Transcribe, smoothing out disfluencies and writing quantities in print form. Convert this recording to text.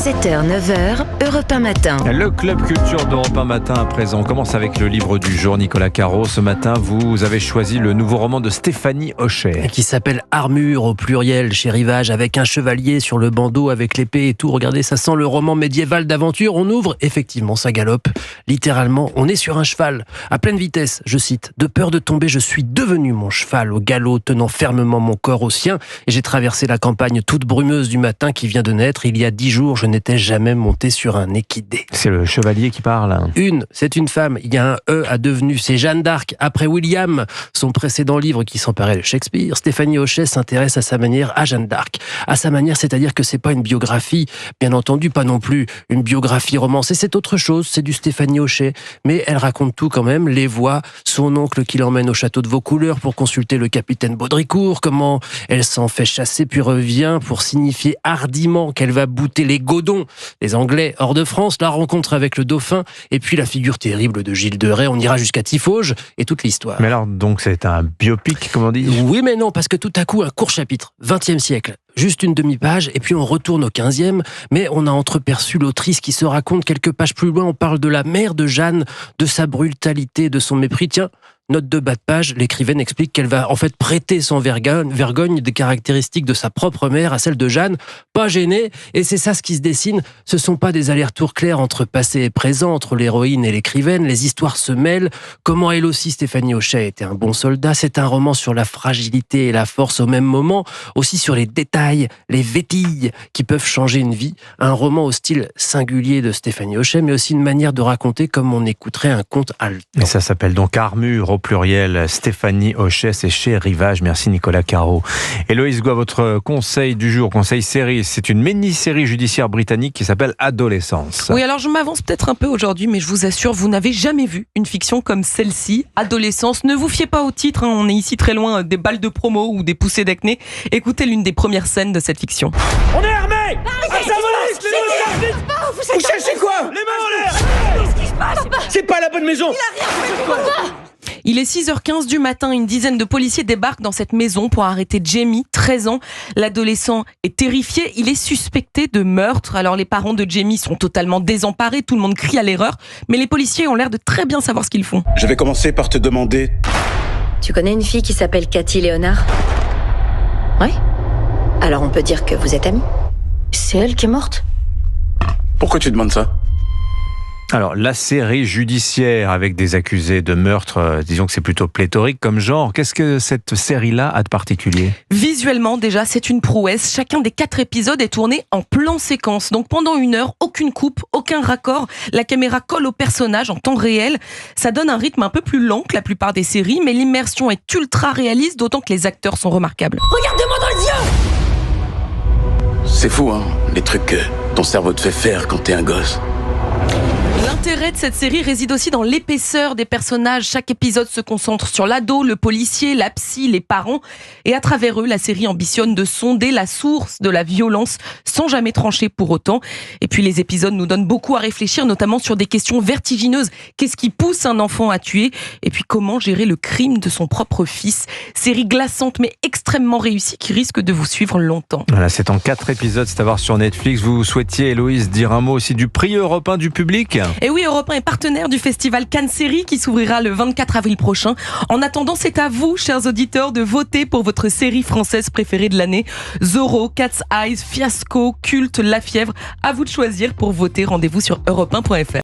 7h, 9h, Europe 1 Matin. Le Club Culture d'Europe 1 Matin à présent. On commence avec le livre du jour, Nicolas Caro. Ce matin, vous avez choisi le nouveau roman de Stéphanie Hochet. Qui s'appelle Armure au pluriel chez Rivage, avec un chevalier sur le bandeau, avec l'épée et tout. Regardez, ça sent le roman médiéval d'aventure. On ouvre, effectivement, ça galope. Littéralement, on est sur un cheval, à pleine vitesse, je cite. De peur de tomber, je suis devenu mon cheval au galop, tenant fermement mon corps au sien. Et j'ai traversé la campagne toute brumeuse du matin qui vient de naître. Il y a 10 jours, je n'étais jamais monté sur un équidé. C'est le chevalier qui parle. C'est une femme. Il y a un E à devenu. C'est Jeanne d'Arc. Après William, son précédent livre qui s'emparait de Shakespeare, Stéphanie Hochet s'intéresse à sa manière à Jeanne d'Arc. À sa manière, c'est-à-dire que c'est pas une biographie, bien entendu, pas non plus une biographie romancée. C'est autre chose. C'est du Stéphanie Hochet. Mais elle raconte tout quand même. Les voix, son oncle qui l'emmène au château de Vaucouleurs pour consulter le capitaine Baudricourt, comment elle s'en fait chasser puis revient pour signifier hardiment qu'elle va bouter les Godons, les Anglais hors de France, la rencontre avec le dauphin, et puis la figure terrible de Gilles de Rais, on ira jusqu'à Tiffauges, et toute l'histoire. Mais alors, donc c'est un biopic, comme on dit ? Oui, mais non, parce que tout à coup, un court chapitre, 20e siècle, juste une demi-page, et puis on retourne au 15e, mais on a entreperçu l'autrice qui se raconte quelques pages plus loin, on parle de la mère de Jeanne, de sa brutalité, de son mépris. Tiens, note de bas de page, l'écrivaine explique qu'elle va en fait prêter sans vergogne des caractéristiques de sa propre mère à celle de Jeanne, pas gênée, et c'est ça ce qui se dessine. Ce sont pas des allers-retours clairs entre passé et présent, entre l'héroïne et l'écrivaine, les histoires se mêlent. Comment elle aussi, Stéphanie Hochet, était un bon soldat. C'est un roman sur la fragilité et la force au même moment, aussi sur les détails, les vétilles qui peuvent changer une vie. Un roman au style singulier de Stéphanie Hochet, mais aussi une manière de raconter comme on écouterait un conte haletant. Et ça s'appelle donc Armure au pluriel. Stéphanie Hochet, c'est chez Rivage. Merci Nicolas Caro. Héloïse Goua, votre conseil du jour, conseil série, c'est une mini-série judiciaire britannique qui s'appelle Adolescence. Oui, alors je m'avance peut-être un peu aujourd'hui, mais je vous assure, vous n'avez jamais vu une fiction comme celle-ci, Adolescence. Ne vous fiez pas au titre, on est ici très loin des balles de promo ou des poussées d'acné. Écoutez l'une des premières scènes de cette fiction. On est armés! Vous cherchez quoi? Les mains en l'air! Qu'est-ce qui se passe? C'est pas la bonne maison! Il est 6h15 du matin, une dizaine de policiers débarquent dans cette maison pour arrêter Jamie, 13 ans. L'adolescent est terrifié, il est suspecté de meurtre. Alors les parents de Jamie sont totalement désemparés, tout le monde crie à l'erreur, mais les policiers ont l'air de très bien savoir ce qu'ils font. Je vais commencer par te demander... Tu connais une fille qui s'appelle Cathy Léonard? Oui. Alors on peut dire que vous êtes amis. C'est elle qui est morte. Pourquoi tu demandes ça? Alors, la série judiciaire avec des accusés de meurtre, disons que c'est plutôt pléthorique comme genre. Qu'est-ce que cette série-là a de particulier? Visuellement, déjà, c'est une prouesse. Chacun des 4 épisodes est tourné en plan séquence. Donc, pendant 1 heure, aucune coupe, aucun raccord. La caméra colle au personnage en temps réel. Ça donne un rythme un peu plus lent que la plupart des séries, mais l'immersion est ultra réaliste, d'autant que les acteurs sont remarquables. Regardez-moi dans les yeux! C'est fou, hein, les trucs que ton cerveau te fait faire quand t'es un gosse. L'intérêt de cette série réside aussi dans l'épaisseur des personnages. Chaque épisode se concentre sur l'ado, le policier, la psy, les parents. Et à travers eux, la série ambitionne de sonder la source de la violence sans jamais trancher pour autant. Et puis les épisodes nous donnent beaucoup à réfléchir, notamment sur des questions vertigineuses. Qu'est-ce qui pousse un enfant à tuer? Et puis comment gérer le crime de son propre fils? Série glaçante mais extrêmement réussie qui risque de vous suivre longtemps. Voilà, c'est en 4 épisodes, c'est à voir sur Netflix. Vous souhaitiez, Héloïse, dire un mot aussi du prix Europe 1 du public? Et oui, Europe 1 est partenaire du festival Cannes Série qui s'ouvrira le 24 avril prochain. En attendant, c'est à vous, chers auditeurs, de voter pour votre série française préférée de l'année. Zorro, Cat's Eyes, Fiasco, Culte, La Fièvre. À vous de choisir pour voter. Rendez-vous sur europe1.fr.